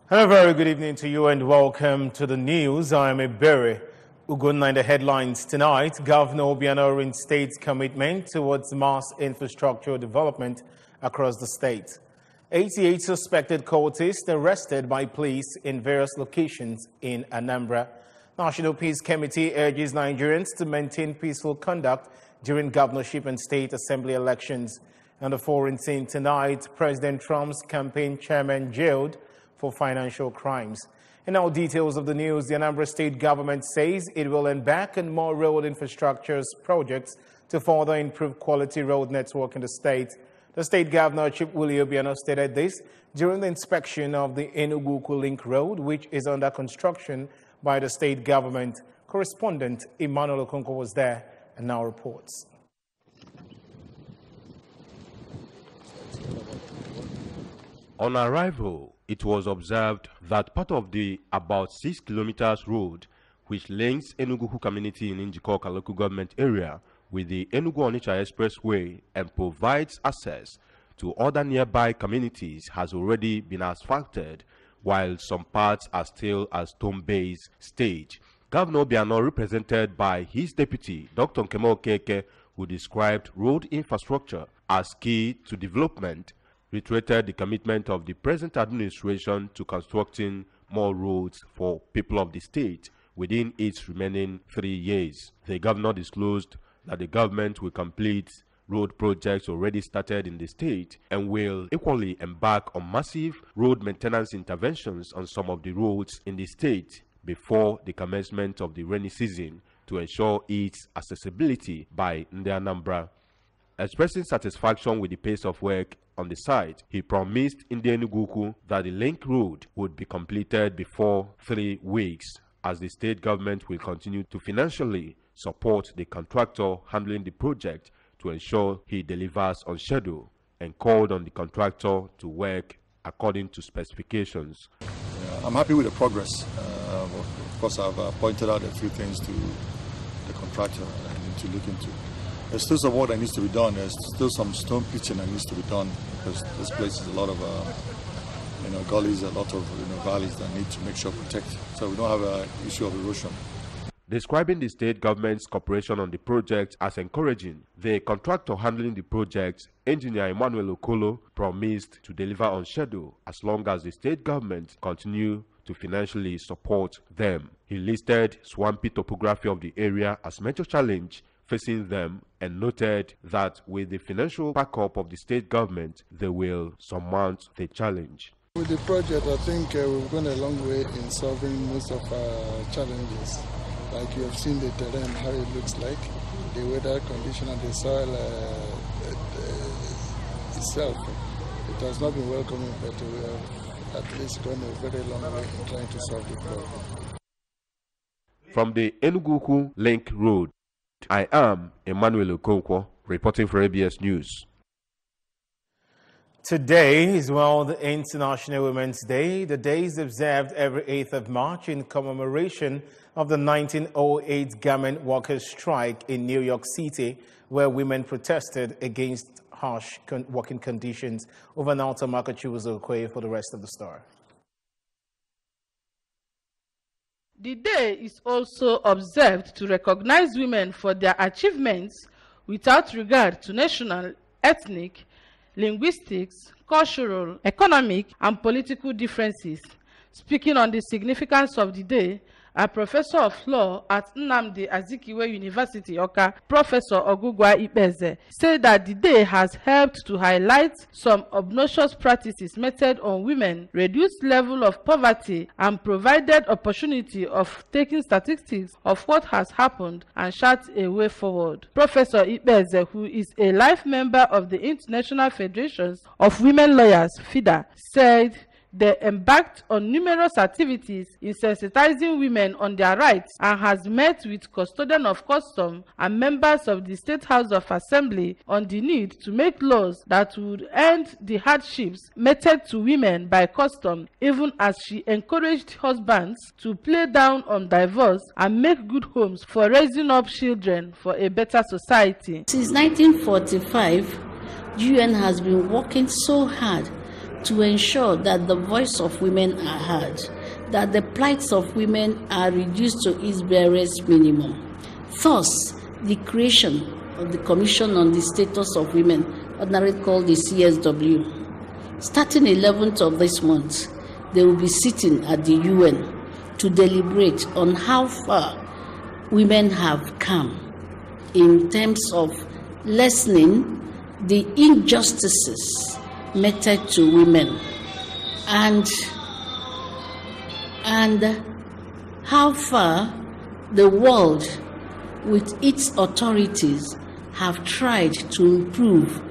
And a very good evening to you and welcome to the news. I am Ebere Ugunna. In the headlines tonight, Governor Obiano reinstates commitment towards mass infrastructure development across the state. 88 suspected cultists arrested by police in various locations in Anambra. National Peace Committee urges Nigerians to maintain peaceful conduct during governorship and state assembly elections. And the foreign scene tonight, President Trump's campaign chairman jailed for financial crimes. In all details of the news, the Anambra state government says it will embark on more road infrastructure projects to further improve quality road network in the state. The state governor, Chief Willie Obiano, stated this during the inspection of the Akuko Link Road, which is under construction by the state government. Correspondent Emmanuel Okonkwo was there and now reports. On arrival, it was observed that part of the about 6 kilometers road which links Enugu community in Njikoka local government area with the Enugu-Onitsha Expressway and provides access to other nearby communities has already been asphalted, while some parts are still at stone-based stage. Governor Obiano, represented by his deputy, Dr. Nkemo Okeke, who described road infrastructure as key to development, reiterated the commitment of the present administration to constructing more roads for people of the state within its remaining 3 years. The governor disclosed that the government will complete road projects already started in the state and will equally embark on massive road maintenance interventions on some of the roads in the state before the commencement of the rainy season to ensure its accessibility by the Anambra. Expressing satisfaction with the pace of work on the site, he promised in the Enugu that the link road would be completed before 3 weeks, as the state government will continue to financially support the contractor handling the project to ensure he delivers on schedule, and called on the contractor to work according to specifications. I'm happy with the progress. Of course, I've pointed out a few things to the contractor that I need to look into. There's still some work that needs to be done. There's still some stone pitching that needs to be done because this place is a lot of gullies, a lot of valleys that need to make sure protect. So we don't have an issue of erosion. Describing the state government's cooperation on the project as encouraging, the contractor handling the project, engineer Emmanuel Okolo, promised to deliver on schedule as long as the state government continue to financially support them. He listed swampy topography of the area as major challenge facing them and noted that with the financial backup of the state government, they will surmount the challenge. With the project, I think we've gone a long way in solving most of our challenges. Like you have seen the terrain, how it looks like, the weather condition and the soil itself. It has not been welcoming, but we have at least gone a very long way in trying to solve the problem. From the Enugu Link Road, I am Emmanuel Okonkwo, reporting for ABS News. Today is World International Women's Day. The day is observed every 8th of March in commemoration of the 1908 garment workers' strike in New York City, where women protested against harsh working conditions. Over now to Marco Chibuzo for the rest of the story. The day is also observed to recognize women for their achievements without regard to national, ethnic, linguistics, cultural, economic, and political differences. Speaking on the significance of the day, a professor of law at Nnamdi Azikiwe University, Oka, Professor Akuko Uwa, said that the day has helped to highlight some obnoxious practices meted on women, reduced level of poverty, and provided opportunity of taking statistics of what has happened and chart a way forward. Professor Uwa, who is a life member of the International Federations of Women Lawyers, FIDA, said they embarked on numerous activities in sensitizing women on their rights and has met with custodian of custom and members of the State House of Assembly on the need to make laws that would end the hardships meted to women by custom, even as she encouraged husbands to play down on divorce and make good homes for raising up children for a better society. Since 1945, UN has been working so hard to ensure that the voice of women are heard, that the plights of women are reduced to its barest minimum. Thus, the creation of the Commission on the Status of Women, ordinarily called the CSW. Starting 11th of this month, they will be sitting at the UN to deliberate on how far women have come in terms of lessening the injustices meted to women and how far the world with its authorities have tried to improve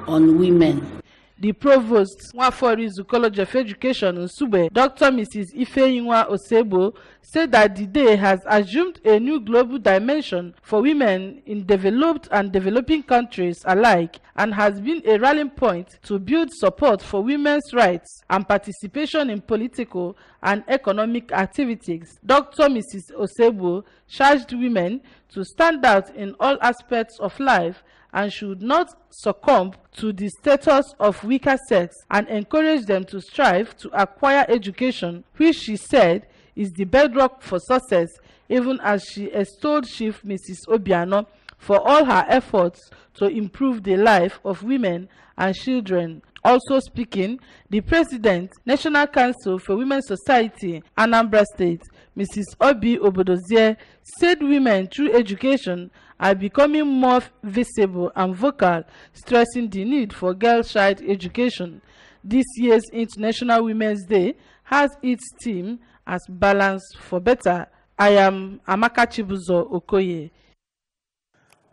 on women. The Provost, Nwaforizu College of Education in Nsugbe, Dr. Mrs. Ifeyinwa Osebo, said that the day has assumed a new global dimension for women in developed and developing countries alike and has been a rallying point to build support for women's rights and participation in political and economic activities. Dr. Mrs. Osebo charged women to stand out in all aspects of life and should not succumb to the status of weaker sex and encourage them to strive to acquire education, which she said is the bedrock for success, even as she extolled Chief Mrs. Obiano for all her efforts to improve the life of women and children. Also speaking, the President, National Council for Women's Society, Anambra State, Mrs. Obi Obodozie, said women through education are becoming more visible and vocal, stressing the need for girl-child education. This year's International Women's Day has its theme as Balance for Better. I am Amaka Chibuzo Okoye.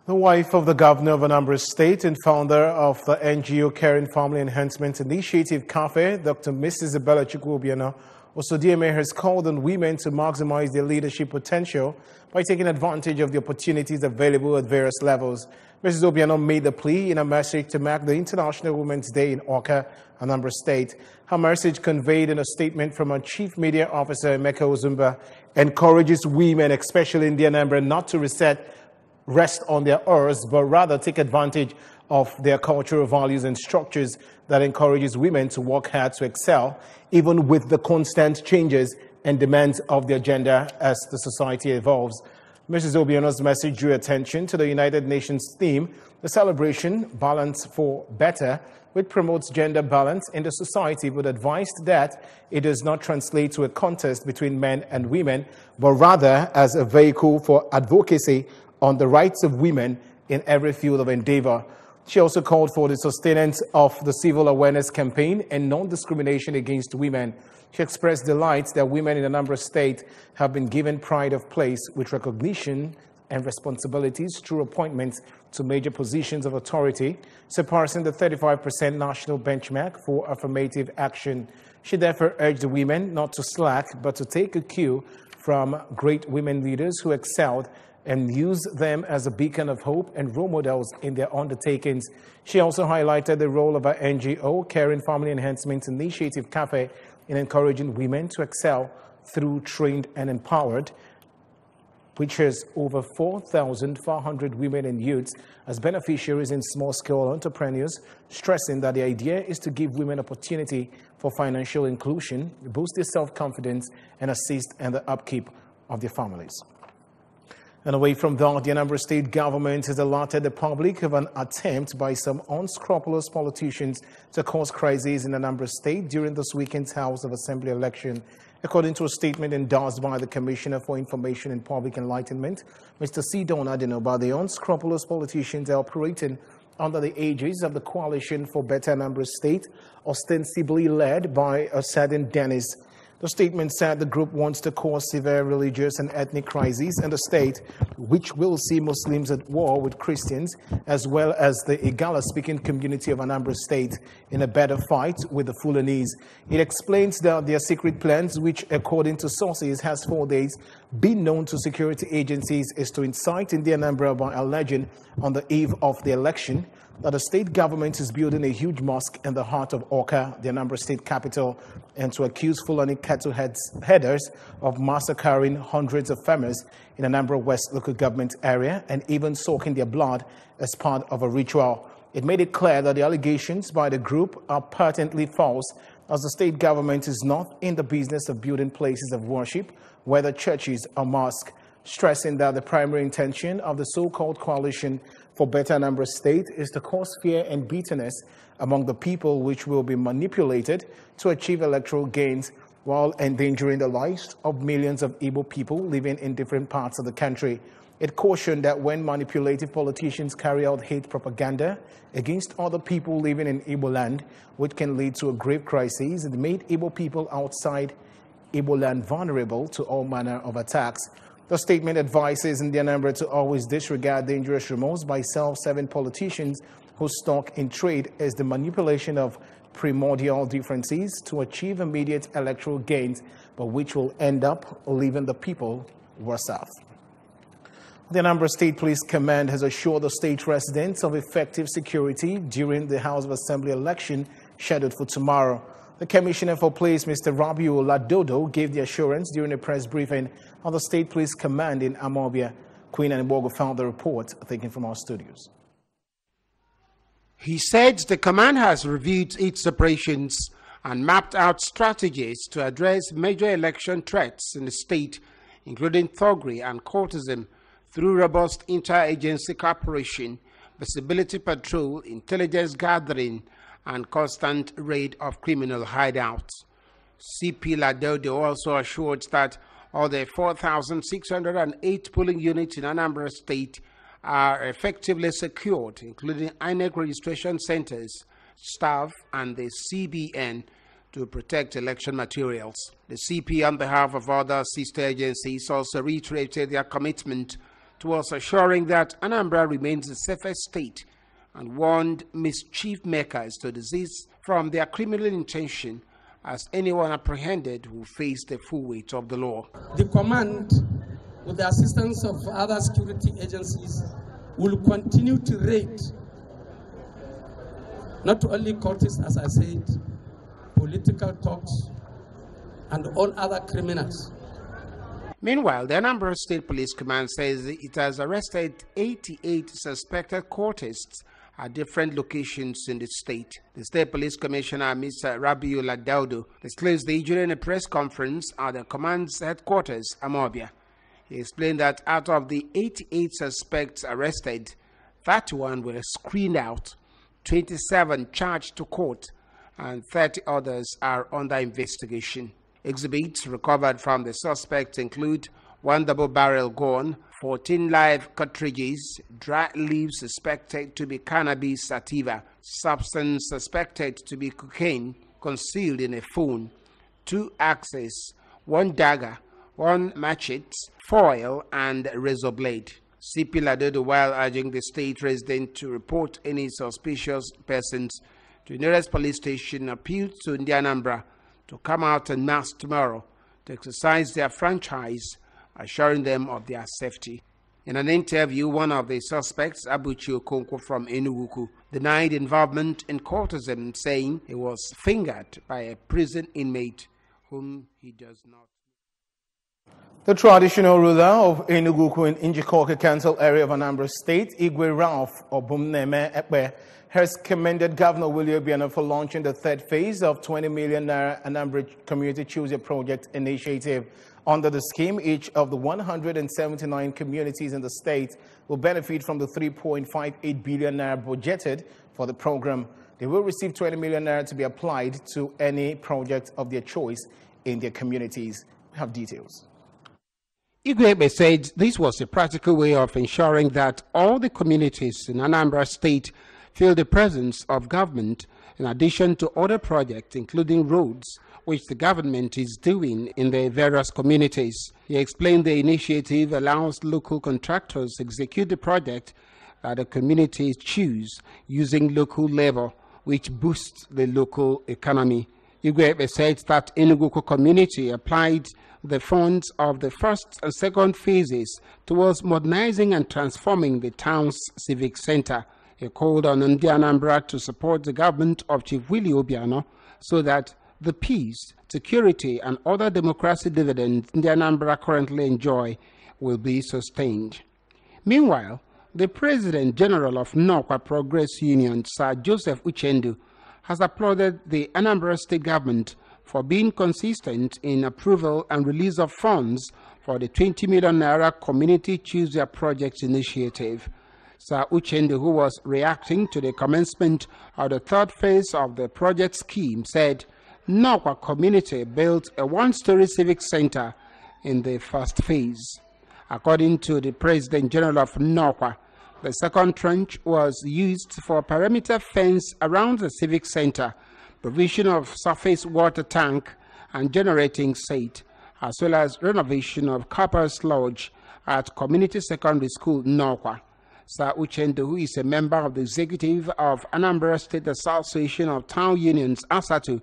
The wife of the governor of Anambra State and founder of the NGO Caring Family Enhancement Initiative Cafe, Dr. Mrs. Isabella Chukwuobiano, Osodieme, has called on women to maximize their leadership potential by taking advantage of the opportunities available at various levels. Mrs. Obiano made the plea in a message to mark the International Women's Day in Awka, Anambra State. Her message, conveyed in a statement from her Chief Media Officer, Emeka Ozumba, encourages women, especially in the Anambra, not to rest on their oars, but rather take advantage of their cultural values and structures that encourages women to work hard to excel, even with the constant changes and demands of their gender as the society evolves. Mrs. Obiano's message drew attention to the United Nations theme, the celebration Balance for Better, which promotes gender balance in the society, but advised that it does not translate to a contest between men and women, but rather as a vehicle for advocacy on the rights of women in every field of endeavor. She also called for the sustenance of the civil awareness campaign and non-discrimination against women. She expressed delight that women in Anambra State have been given pride of place with recognition and responsibilities through appointments to major positions of authority, surpassing the 35% national benchmark for affirmative action. She therefore urged the women not to slack, but to take a cue from great women leaders who excelled and use them as a beacon of hope and role models in their undertakings. She also highlighted the role of our NGO, Caring Family Enhancement Initiative Cafe, in encouraging women to excel through trained and empowered, which has over 4,400 women and youths as beneficiaries in small-scale entrepreneurs, stressing that the idea is to give women opportunity for financial inclusion, boost their self-confidence, and assist in the upkeep of their families. And away from that, the Anambra State government has alerted the public of an attempt by some unscrupulous politicians to cause crises in Anambra State during this weekend's House of Assembly election. According to a statement endorsed by the Commissioner for Information and Public Enlightenment, Mr. Sidon Adenoba, the unscrupulous politicians are operating under the aegis of the Coalition for Better Anambra State, ostensibly led by a certain Dennis. The statement said the group wants to cause severe religious and ethnic crises in the state, which will see Muslims at war with Christians, as well as the Igala-speaking community of Anambra State in a better fight with the Fulanese. It explains that their secret plans, which according to sources has 4 days been known to security agencies, is to incite in the Anambra by alleging on the eve of the election that the state government is building a huge mosque in the heart of Awka, the Anambra State capital, and to accuse Fulani cattle headers of massacring hundreds of farmers in Anambra West local government area and even soaking their blood as part of a ritual. It made it clear that the allegations by the group are patently false, as the state government is not in the business of building places of worship, whether churches or mosques, stressing that the primary intention of the so-called Coalition for Better Anambra State is to cause fear and bitterness among the people, which will be manipulated to achieve electoral gains while endangering the lives of millions of Igbo people living in different parts of the country. It cautioned that when manipulative politicians carry out hate propaganda against other people living in Igbo land, which can lead to a grave crisis, it made Igbo people outside Igbo land vulnerable to all manner of attacks. The statement advises in the Anambra to always disregard dangerous rumors by self-serving politicians whose stock in trade is the manipulation of primordial differences to achieve immediate electoral gains, but which will end up leaving the people worse off. The Anambra State Police Command has assured the state residents of effective security during the House of Assembly election scheduled for tomorrow. The Commissioner for Police, Mr. Rabiu Ladodo, gave the assurance during a press briefing on the State Police Command in Amobia. Queen Anambra found the report, taken from our studios. He said the command has reviewed its operations and mapped out strategies to address major election threats in the state, including thuggery and cultism, through robust interagency cooperation, visibility patrol, intelligence gathering, and constant raid of criminal hideouts. CP Ladodo also assured that all the 4,608 polling units in Anambra State are effectively secured, including INEC registration centers, staff, and the CBN to protect election materials. The CP, on behalf of other sister agencies, also reiterated their commitment towards assuring that Anambra remains the safest state and warned mischief makers to desist from their criminal intention, as anyone apprehended will face the full weight of the law. The command, with the assistance of other security agencies, will continue to raid not only cultists, as I said, political talks, and all other criminals. Meanwhile, the Anambra State Police Command says it has arrested 88 suspected cultists at different locations in the state. The State Police Commissioner, Mr. Rabiu Ladodo, disclosed during a press conference at the command's headquarters, Amobia. He explained that out of the 88 suspects arrested, 31 were screened out, 27 charged to court, and 30 others are under investigation. Exhibits recovered from the suspects include 1 double-barrel gun, 14 live cartridges, dry leaves suspected to be cannabis sativa, substance suspected to be cocaine concealed in a phone, 2 axes, 1 dagger, 1 machete, foil, and razor blade. CP Ladodo, while urging the state resident to report any suspicious persons to the nearest police station, appealed to Anambra to come out en masse tomorrow to exercise their franchise, assuring them of their safety. In an interview, one of the suspects, Abuchi Okonkwo from Enugu, denied involvement in cultism, saying he was fingered by a prison inmate whom he does not. The traditional ruler of Enugu in Njikoka Council area of Anambra State, Igwe Ralph Obumneme Ekpe, has commended Governor Willie Obiano for launching the third phase of 20 million Naira Anambra Community Choose Your Project initiative. Under the scheme, each of the 179 communities in the state will benefit from the 3.58 billion Naira budgeted for the program. They will receive 20 million Naira to be applied to any project of their choice in their communities. We have details. Igwe said this was a practical way of ensuring that all the communities in Anambra State feel the presence of government, in addition to other projects, including roads, which the government is doing in the various communities. He explained the initiative allows local contractors to execute the project that the communities choose using local labor, which boosts the local economy. Igwe said that Enugu community applied the funds of the first and second phases towards modernizing and transforming the town's civic center. He called on Anambra to support the government of Chief Willie Obiano so that the peace, security, and other democracy dividends Anambra currently enjoy will be sustained. Meanwhile, The President General of Nokwa Progress Union, Sir Joseph Uchendu, has applauded the Anambra State government for being consistent in approval and release of funds for the 20 million naira Community Choose Their Project initiative. Sir Uchendu, who was reacting to the commencement of the third phase of the project scheme, said Nokwa community built a one-story civic center in the first phase. According to the President General of Nokwa, the second tranche was used for a perimeter fence around the civic center, provision of surface water tank and generating set, as well as renovation of Copper's Lodge at Community Secondary School, Nokwa. Sir Uchendu, who is a member of the executive of Anambra State Association of Town Unions, ASATU,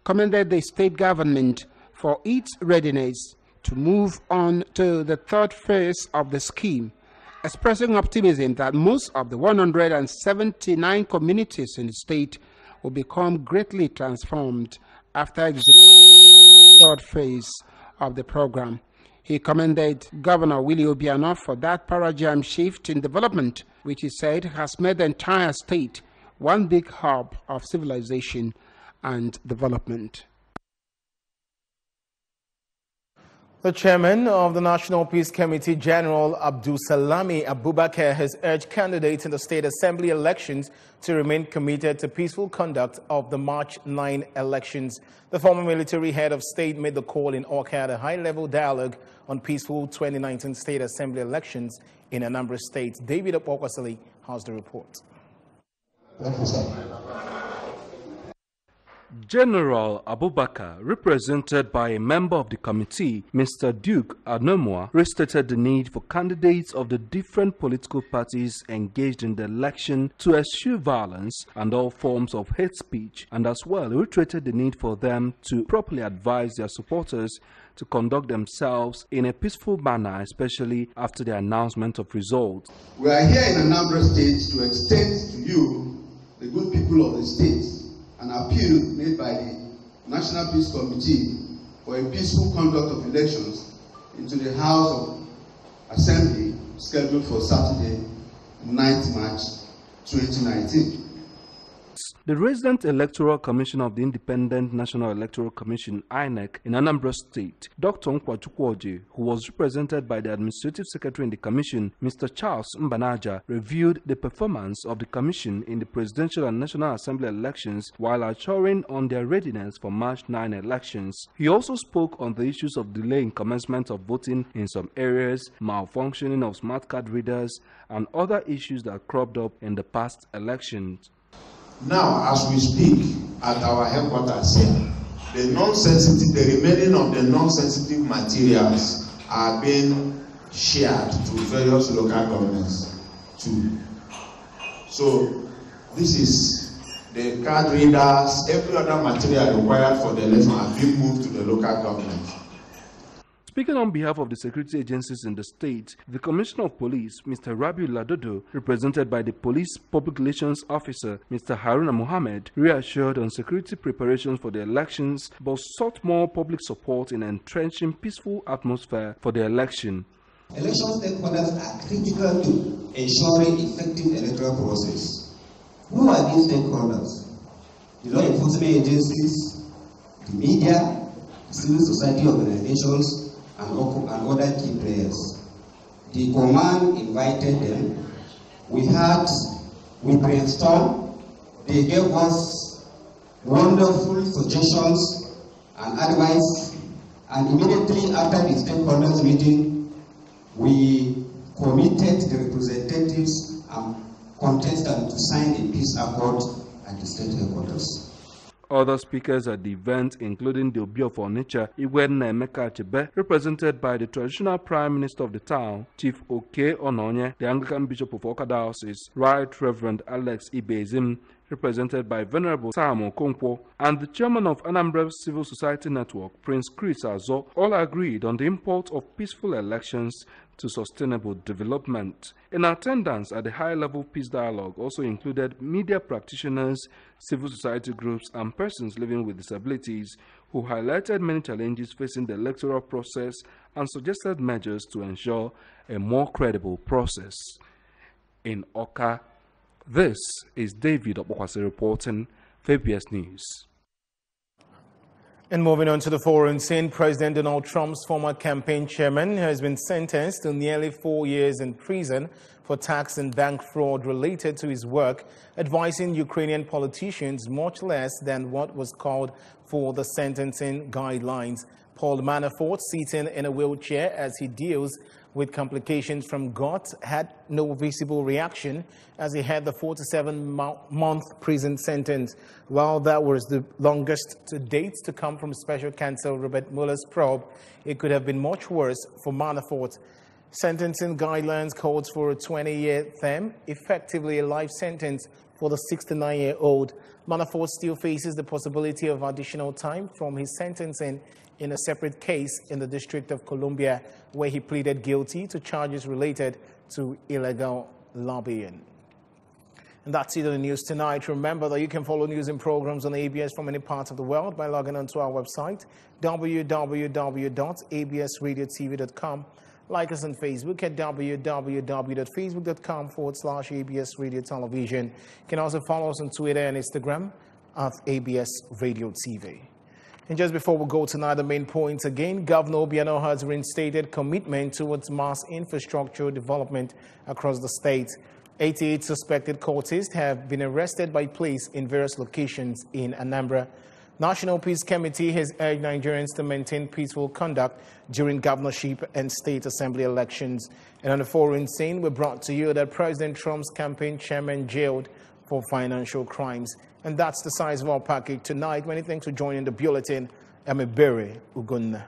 commended the state government for its readiness to move on to the third phase of the scheme, expressing optimism that most of the 179 communities in the state will become greatly transformed after executing the third phase of the program. He commended Governor Willie Obiano for that paradigm shift in development, which he said has made the entire state one big hub of civilization and development. The chairman of the National Peace Committee, General Abdulsalami Abubakar, has urged candidates in the state assembly elections to remain committed to peaceful conduct of the March 9 elections. The former military head of state made the call in Awka at a high-level dialogue on peaceful 2019 state assembly elections in Anambra State. David Opokwasili has the report. Thank you, sir. General Abubakar, represented by a member of the committee, Mr. Duke Anomwa, restated the need for candidates of the different political parties engaged in the election to eschew violence and all forms of hate speech, and as well reiterated the need for them to properly advise their supporters to conduct themselves in a peaceful manner, especially after the announcement of results. We are here in Anambra State to extend to you, the good people of the state, an appeal made by the National Peace Committee for a peaceful conduct of elections into the House of Assembly scheduled for Saturday, 9th March 2019. The Resident Electoral Commissioner of the Independent National Electoral Commission, INEC, in Anambra State, Dr. Nkwachukwu, who was represented by the Administrative Secretary in the Commission, Mr. Charles Mbanaja, reviewed the performance of the Commission in the Presidential and National Assembly elections while assuring on their readiness for March 9 elections. He also spoke on the issues of delay in commencement of voting in some areas, malfunctioning of smart card readers, and other issues that cropped up in the past elections. Now, as we speak at our headquarters here, the remaining of the non-sensitive materials are being shared to various local governments too. So, this is the card readers, every other material required for the election are being moved to the local government. Speaking on behalf of the security agencies in the state, the Commissioner of Police, Mr. Rabiu Ladodo, represented by the Police Public Relations Officer, Mr. Haruna Mohammed, reassured on security preparations for the elections, but sought more public support in entrenching peaceful atmosphere for the election. Election stakeholders are critical to ensuring effective electoral process. Who are these stakeholders? The law enforcement agencies, the media, civil society organizations, and other key players. The command invited them. We brainstormed. They gave us wonderful suggestions and advice. And immediately after the stakeholders meeting, we committed the representatives and contestants to sign a peace accord at the state headquarters. Other speakers at the event, including the Obi of Onitsha, Igwenna Emeka Achebe, represented by the traditional Prime Minister of the town, Chief Oke Ononye, the Anglican Bishop of Awka Diocese, Right Reverend Alex Ibezim, represented by Venerable Sam Okonkwo, and the chairman of Anambra Civil Society Network, Prince Chris Azo, all agreed on the import of peaceful elections to sustainable development. In attendance at the high-level peace dialogue also included media practitioners, civil society groups, and persons living with disabilities who highlighted many challenges facing the electoral process and suggested measures to ensure a more credible process. in Oka. This is David Obokwasi reporting for ABS News. And moving on to the foreign scene, President Donald Trump's former campaign chairman has been sentenced to nearly 4 years in prison for tax and bank fraud related to his work advising Ukrainian politicians, much less than what was called for the sentencing guidelines. Paul Manafort, sitting in a wheelchair as he deals with complications from gout, had no visible reaction as he had the 47-month prison sentence. While that was the longest to date to come from Special Counsel Robert Mueller's probe, it could have been much worse for Manafort. Sentencing guidelines calls for a 20-year term, effectively a life sentence for the 69-year-old. Manafort still faces the possibility of additional time from his sentencing in a separate case in the District of Columbia, where he pleaded guilty to charges related to illegal lobbying. And that's it on the news tonight. Remember that you can follow news and programs on ABS from any part of the world by logging onto our website, www.absradiotv.com. Like us on Facebook at www.facebook.com/ABS Radio Television. You can also follow us on Twitter and Instagram at ABS Radio TV. And just before we go tonight, the main points again. Governor Obiano has reinstated commitment towards mass infrastructure development across the state. 88 suspected cultists have been arrested by police in various locations in Anambra. National Peace Committee has urged Nigerians to maintain peaceful conduct during governorship and state assembly elections. And on the foreign scene, we brought to you that President Trump's campaign chairman jailed for financial crimes. And that's the size of our package tonight. Many thanks for joining the bulletin. I'm Ebere Ugunna.